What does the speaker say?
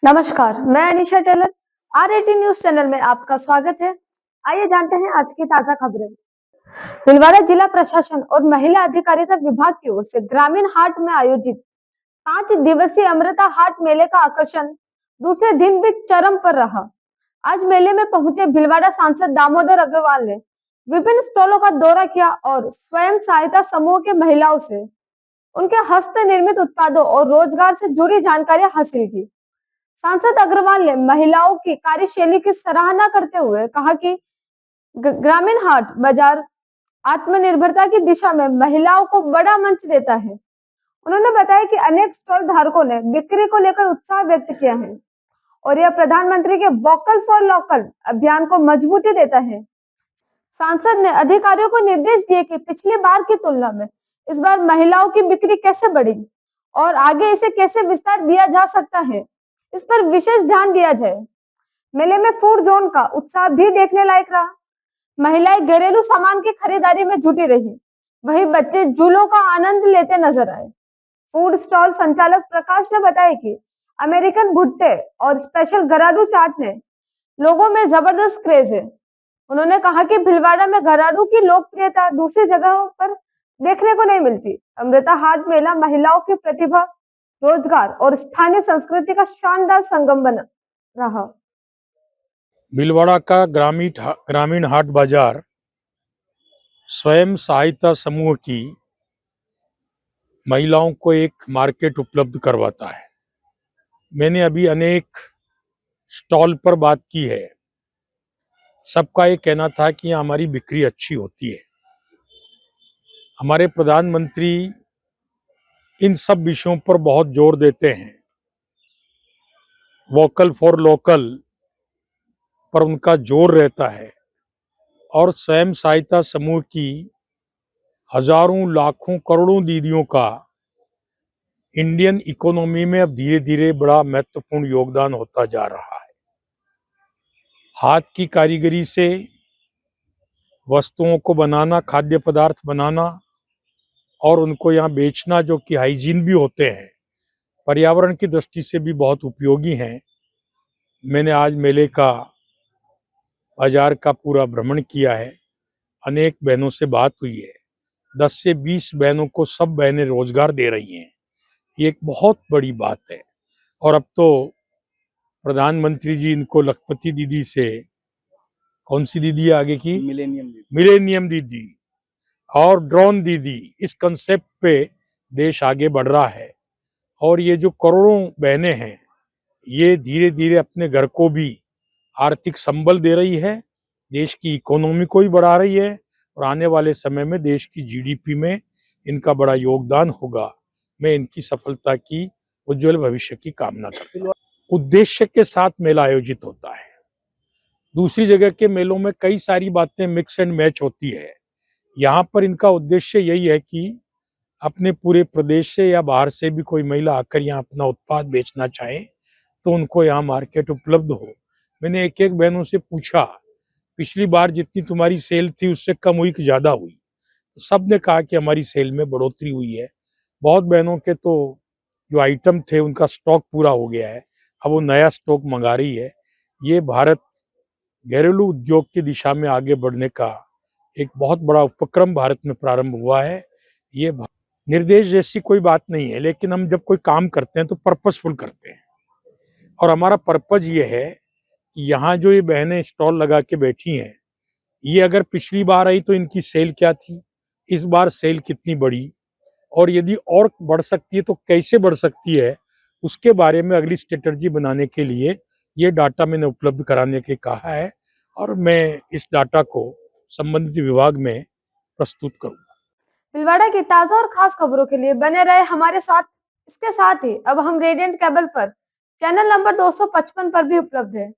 नमस्कार, मैं Anisha Taylor. आर18 news channel में आपका स्वागत है। आइए जानते हैं आज की ताजा खबरें। भीलवाड़ा जिला प्रशासन और महिला अधिकारिता विभाग की ओर से ग्रामीण हाट में आयोजित 5 दिवसीय अमृता हाट मेले का आकर्षण दूसरे दिन भी चरम पर रहा। आज मेले में पहुंचे भीलवाड़ा सांसद दामोदर अग्रवाल ने विभिन्न स्टॉलों का दौरा किया और स्वयं सहायता समूह के महिलाओं से उनके हस्त निर्मित उत्पादों और रोजगार से जुड़ी जानकारियां हासिल की। सांसद अग्रवाल ने महिलाओं की कार्यशैली की सराहना करते हुए कहा कि ग्रामीण हाट बाजार आत्मनिर्भरता की दिशा में महिलाओं को बड़ा मंच देता है। उन्होंने बताया कि अनेक स्टॉल धारकों ने बिक्री को लेकर उत्साह व्यक्त किया है और यह प्रधानमंत्री के वोकल फॉर लोकल अभियान को मजबूती देता है। सांसद ने अधिकारियों को निर्देश दिए कि पिछली बार की तुलना में इस बार महिलाओं की बिक्री कैसे बढ़ी और आगे इसे कैसे विस्तार दिया जा सकता है, इस पर विशेष ध्यान दिया जाए। मेले में फूड जोन का उत्साह भी देखने लायक रहा। महिलाएं घरेलू सामान की खरीदारी में जुटी रही, वहीं बच्चे झूलों का आनंद लेते नजर आए। फूड स्टॉल संचालक प्रकाश ने बताया कि अमेरिकन भुट्टे और स्पेशल गराडू चाट ने लोगों में जबरदस्त क्रेज है। उन्होंने कहा कि भीलवाड़ा में गराडू की लोकप्रियता दूसरी जगहों पर देखने को नहीं मिलती। अमृता हाट मेला महिलाओं की प्रतिभा, रोजगार और स्थानीय संस्कृति का शानदार संगम बना रहा। भीलवाड़ा का ग्रामीण हाट बाजार स्वयं सहायता समूह की महिलाओं को एक मार्केट उपलब्ध करवाता है। मैंने अभी अनेक स्टॉल पर बात की है। सबका ये कहना था कि हमारी बिक्री अच्छी होती है। हमारे प्रधानमंत्री इन सब विषयों पर बहुत जोर देते हैं। वोकल फॉर लोकल पर उनका जोर रहता है और स्वयं सहायता समूह की हजारों लाखों करोड़ों दीदियों का इंडियन इकोनॉमी में अब धीरे धीरे बड़ा महत्वपूर्ण योगदान होता जा रहा है। हाथ की कारीगरी से वस्तुओं को बनाना, खाद्य पदार्थ बनाना और उनको यहाँ बेचना, जो कि हाइजीन भी होते हैं, पर्यावरण की दृष्टि से भी बहुत उपयोगी हैं। मैंने आज मेले का बाजार का पूरा भ्रमण किया है। अनेक बहनों से बात हुई है। 10 से 20 बहनों को सब बहनें रोजगार दे रही हैं। ये एक बहुत बड़ी बात है। और अब तो प्रधानमंत्री जी इनको लखपति दीदी से, कौन सी दीदी है आगे की, मिलेनियम दीदी और ड्रोन दीदी, इस कंसेप्ट पे देश आगे बढ़ रहा है। और ये जो करोड़ों बहनें हैं, ये धीरे धीरे अपने घर को भी आर्थिक संबल दे रही है, देश की इकोनॉमी को भी बढ़ा रही है और आने वाले समय में देश की जीडीपी में इनका बड़ा योगदान होगा। मैं इनकी सफलता की, उज्जवल भविष्य की कामना करता हूं। उद्देश्य के साथ मेला आयोजित होता है। दूसरी जगह के मेलों में कई सारी बातें मिक्स एंड मैच होती है। यहाँ पर इनका उद्देश्य यही है कि अपने पूरे प्रदेश से या बाहर से भी कोई महिला आकर यहाँ अपना उत्पाद बेचना चाहे तो उनको यहाँ मार्केट उपलब्ध हो। मैंने एक एक बहनों से पूछा, पिछली बार जितनी तुम्हारी सेल थी उससे कम हुई कि ज्यादा हुई? तो सब ने कहा कि हमारी सेल में बढ़ोतरी हुई है। बहुत बहनों के तो जो आइटम थे उनका स्टॉक पूरा हो गया है, अब वो नया स्टॉक मंगा रही है। ये भारत घरेलू उद्योग की दिशा में आगे बढ़ने का एक बहुत बड़ा उपक्रम भारत में प्रारंभ हुआ है। ये निर्देश जैसी कोई बात नहीं है, लेकिन हम जब कोई काम करते हैं तो पर्पसफुल करते हैं। और हमारा पर्पज ये है कि यहाँ जो ये बहनें स्टॉल लगा के बैठी हैं, ये अगर पिछली बार आई तो इनकी सेल क्या थी, इस बार सेल कितनी बढ़ी, और यदि और बढ़ सकती है तो कैसे बढ़ सकती है, उसके बारे में अगली स्ट्रेटजी बनाने के लिए ये डाटा मैंने उपलब्ध कराने के कहा है और मैं इस डाटा को संबंधित विभाग में प्रस्तुत करूंगा। भीलवाड़ा की ताजा और खास खबरों के लिए बने रहे हमारे साथ। इसके साथ ही अब हम रेडियंट केबल पर चैनल नंबर 255 पर भी उपलब्ध है।